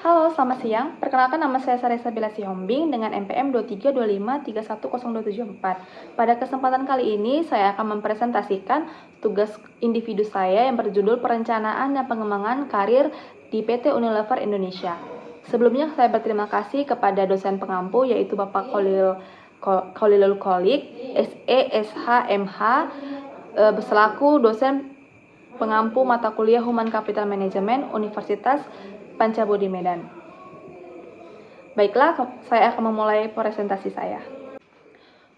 Halo, selamat siang. Perkenalkan nama saya Sari Sabila Sihombing dengan NPM 2325310274. Pada kesempatan kali ini, saya akan mempresentasikan tugas individu saya yang berjudul Perencanaan dan Pengembangan Karir di PT Unilever Indonesia. Sebelumnya, saya berterima kasih kepada dosen pengampu yaitu Bapak Khalilul Kholik, SE, SH, MH, selaku dosen pengampu mata kuliah Human Capital Management Universitas Pancabudi Medan. Baiklah, saya akan memulai presentasi saya.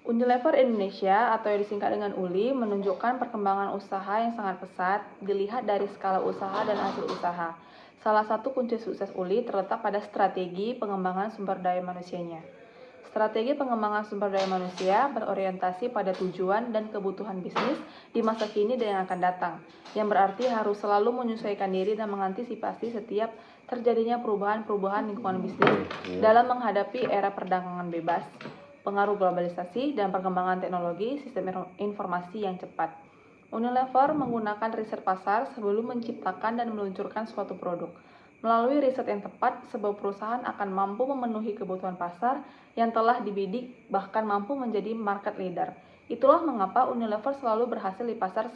Unilever Indonesia atau yang disingkat dengan ULI menunjukkan perkembangan usaha yang sangat pesat dilihat dari skala usaha dan hasil usaha. Salah satu kunci sukses ULI terletak pada strategi pengembangan sumber daya manusianya. Strategi pengembangan sumber daya manusia berorientasi pada tujuan dan kebutuhan bisnis di masa kini dan yang akan datang, yang berarti harus selalu menyesuaikan diri dan mengantisipasi setiap terjadinya perubahan-perubahan lingkungan bisnis dalam menghadapi era perdagangan bebas, pengaruh globalisasi, dan perkembangan teknologi sistem informasi yang cepat. Unilever menggunakan riset pasar sebelum menciptakan dan meluncurkan suatu produk. Melalui riset yang tepat, sebuah perusahaan akan mampu memenuhi kebutuhan pasar yang telah dibidik, bahkan mampu menjadi market leader. Itulah mengapa Unilever selalu berhasil di pasar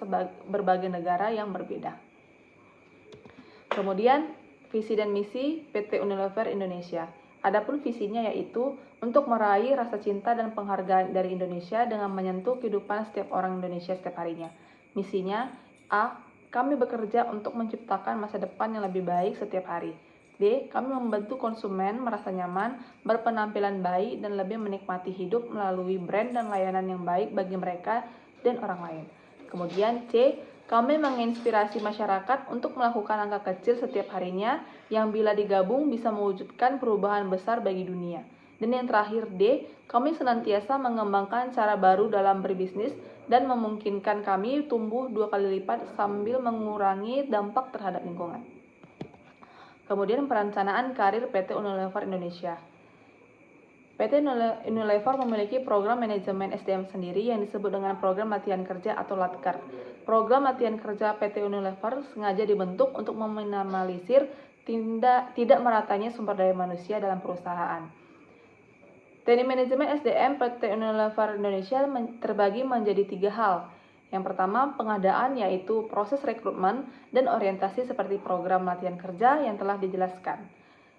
berbagai negara yang berbeda. Kemudian, visi dan misi PT Unilever Indonesia. Adapun visinya yaitu untuk meraih rasa cinta dan penghargaan dari Indonesia dengan menyentuh kehidupan setiap orang Indonesia setiap harinya. Misinya, A. Kami bekerja untuk menciptakan masa depan yang lebih baik setiap hari. B. Kami membantu konsumen merasa nyaman, berpenampilan baik, dan lebih menikmati hidup melalui brand dan layanan yang baik bagi mereka dan orang lain. Kemudian C. Kami menginspirasi masyarakat untuk melakukan langkah kecil setiap harinya yang bila digabung bisa mewujudkan perubahan besar bagi dunia. Dan yang terakhir D. Kami senantiasa mengembangkan cara baru dalam berbisnis dan memungkinkan kami tumbuh 2 kali lipat sambil mengurangi dampak terhadap lingkungan. Kemudian perencanaan karir PT Unilever Indonesia. PT Unilever memiliki program manajemen SDM sendiri yang disebut dengan program latihan kerja atau LATKER. Program latihan kerja PT Unilever sengaja dibentuk untuk meminimalisir tidak meratanya sumber daya manusia dalam perusahaan. Teknik manajemen SDM PT Unilever Indonesia terbagi menjadi 3 hal. Yang pertama, pengadaan yaitu proses rekrutmen dan orientasi seperti program latihan kerja yang telah dijelaskan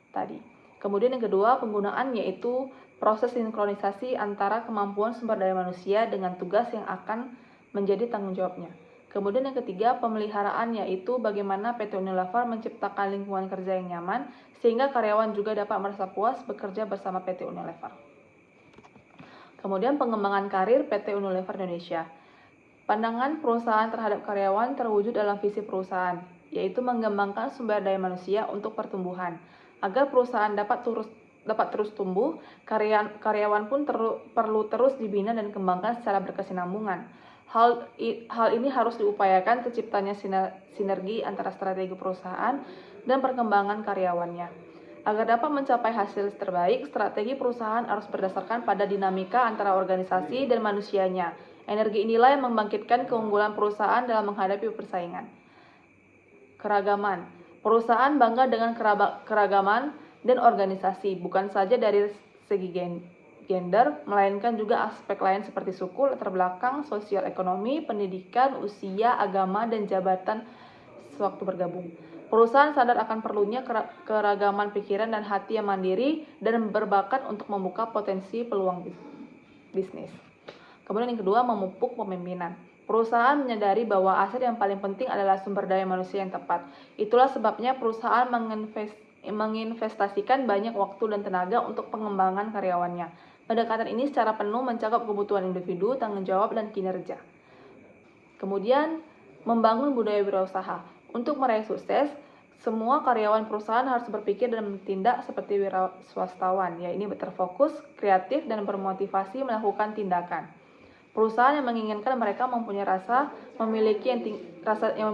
tadi. Kemudian yang kedua, penggunaan yaitu proses sinkronisasi antara kemampuan sumber daya manusia dengan tugas yang akan menjadi tanggung jawabnya. Kemudian yang ketiga, pemeliharaan yaitu bagaimana PT Unilever menciptakan lingkungan kerja yang nyaman sehingga karyawan juga dapat merasa puas bekerja bersama PT Unilever. Kemudian pengembangan karir PT Unilever Indonesia. Pandangan perusahaan terhadap karyawan terwujud dalam visi perusahaan, yaitu mengembangkan sumber daya manusia untuk pertumbuhan. Agar perusahaan dapat terus tumbuh, karyawan pun perlu terus dibina dan kembangkan secara berkesinambungan. Hal ini harus diupayakan terciptanya sinergi antara strategi perusahaan dan perkembangan karyawannya. Agar dapat mencapai hasil terbaik, strategi perusahaan harus berdasarkan pada dinamika antara organisasi dan manusianya. Energi inilah yang membangkitkan keunggulan perusahaan dalam menghadapi persaingan. Keragaman. Perusahaan bangga dengan keragaman dan organisasi, bukan saja dari segi gender, melainkan juga aspek lain seperti suku, latar belakang, sosial ekonomi, pendidikan, usia, agama, dan jabatan sewaktu bergabung. Perusahaan sadar akan perlunya keragaman pikiran dan hati yang mandiri dan berbakat untuk membuka potensi peluang bisnis. Kemudian yang kedua, memupuk pemimpinan. Perusahaan menyadari bahwa aset yang paling penting adalah sumber daya manusia yang tepat. Itulah sebabnya perusahaan menginvestasikan banyak waktu dan tenaga untuk pengembangan karyawannya. Pendekatan ini secara penuh mencakup kebutuhan individu, tanggung jawab, dan kinerja. Kemudian, membangun budaya wirausaha. Untuk meraih sukses, semua karyawan perusahaan harus berpikir dan bertindak seperti wiraswastawan, yaitu terfokus, kreatif, dan bermotivasi melakukan tindakan. Perusahaan yang menginginkan mereka mempunyai rasa yang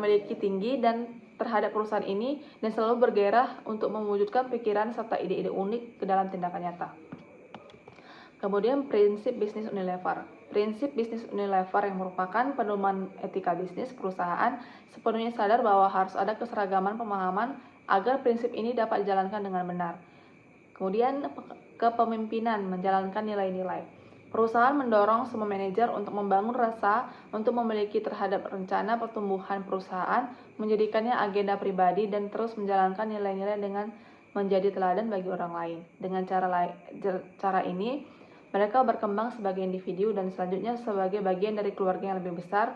memiliki tinggi dan terhadap perusahaan ini dan selalu bergairah untuk mewujudkan pikiran serta ide-ide unik ke dalam tindakan nyata. Kemudian prinsip bisnis Unilever. Prinsip bisnis Unilever yang merupakan pedoman etika bisnis perusahaan sepenuhnya sadar bahwa harus ada keseragaman pemahaman agar prinsip ini dapat dijalankan dengan benar. Kemudian kepemimpinan menjalankan nilai-nilai. Perusahaan mendorong semua manajer untuk membangun rasa untuk memiliki terhadap rencana pertumbuhan perusahaan, menjadikannya agenda pribadi dan terus menjalankan nilai-nilai dengan menjadi teladan bagi orang lain. Dengan cara ini, mereka berkembang sebagai individu dan selanjutnya sebagai bagian dari keluarga yang lebih besar,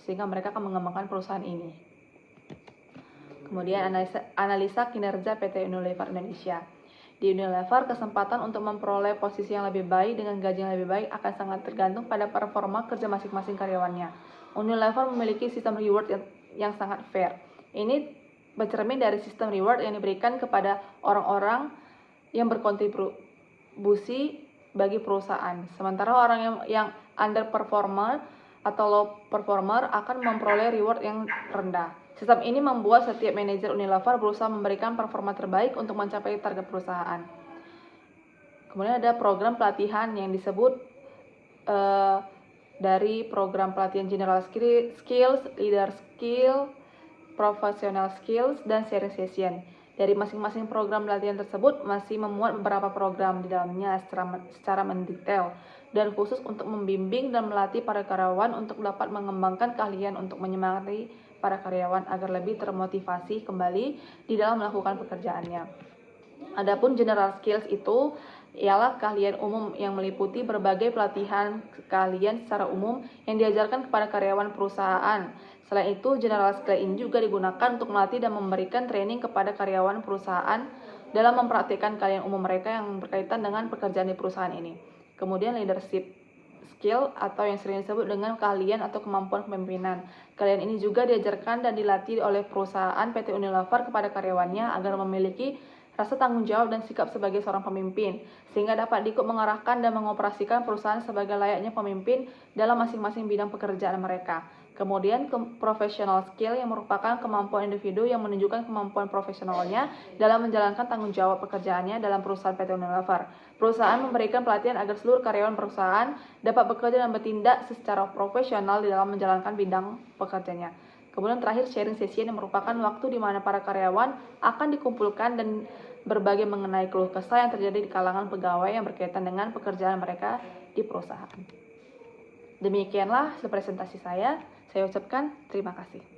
sehingga mereka akan mengembangkan perusahaan ini. Kemudian analisa kinerja PT Unilever Indonesia. Di Unilever, kesempatan untuk memperoleh posisi yang lebih baik dengan gaji yang lebih baik akan sangat tergantung pada performa kerja masing-masing karyawannya. Unilever memiliki sistem reward yang sangat fair. Ini bercermin dari sistem reward yang diberikan kepada orang-orang yang berkontribusi bagi perusahaan. Sementara orang yang underperformer atau low performer akan memperoleh reward yang rendah. Sistem ini membuat setiap manajer Unilever berusaha memberikan performa terbaik untuk mencapai target perusahaan. Kemudian ada program pelatihan yang disebut dari program pelatihan General Skills, Leader Skill, Professional Skills, dan Sharing Session. Dari masing-masing program pelatihan tersebut masih memuat beberapa program di dalamnya secara mendetail dan khusus untuk membimbing dan melatih para karyawan untuk dapat mengembangkan keahlian untuk menyemangati para karyawan agar lebih termotivasi kembali di dalam melakukan pekerjaannya. Adapun general skills itu ialah keahlian umum yang meliputi berbagai pelatihan keahlian secara umum yang diajarkan kepada karyawan perusahaan. Selain itu, general skill ini juga digunakan untuk melatih dan memberikan training kepada karyawan perusahaan dalam mempraktikkan keahlian umum mereka yang berkaitan dengan pekerjaan di perusahaan ini. Kemudian leadership skill atau yang sering disebut dengan keahlian atau kemampuan kepemimpinan. Keahlian ini juga diajarkan dan dilatih oleh perusahaan PT Unilever kepada karyawannya agar memiliki rasa tanggung jawab dan sikap sebagai seorang pemimpin, sehingga dapat ikut mengarahkan dan mengoperasikan perusahaan sebagai layaknya pemimpin dalam masing-masing bidang pekerjaan mereka. Kemudian professional skill yang merupakan kemampuan individu yang menunjukkan kemampuan profesionalnya dalam menjalankan tanggung jawab pekerjaannya dalam perusahaan PT Unilever. Perusahaan memberikan pelatihan agar seluruh karyawan perusahaan dapat bekerja dan bertindak secara profesional di dalam menjalankan bidang pekerjaannya. Kemudian terakhir sharing session yang merupakan waktu di mana para karyawan akan dikumpulkan dan berbagi mengenai keluh kesah yang terjadi di kalangan pegawai yang berkaitan dengan pekerjaan mereka di perusahaan. Demikianlah presentasi saya. Saya ucapkan terima kasih.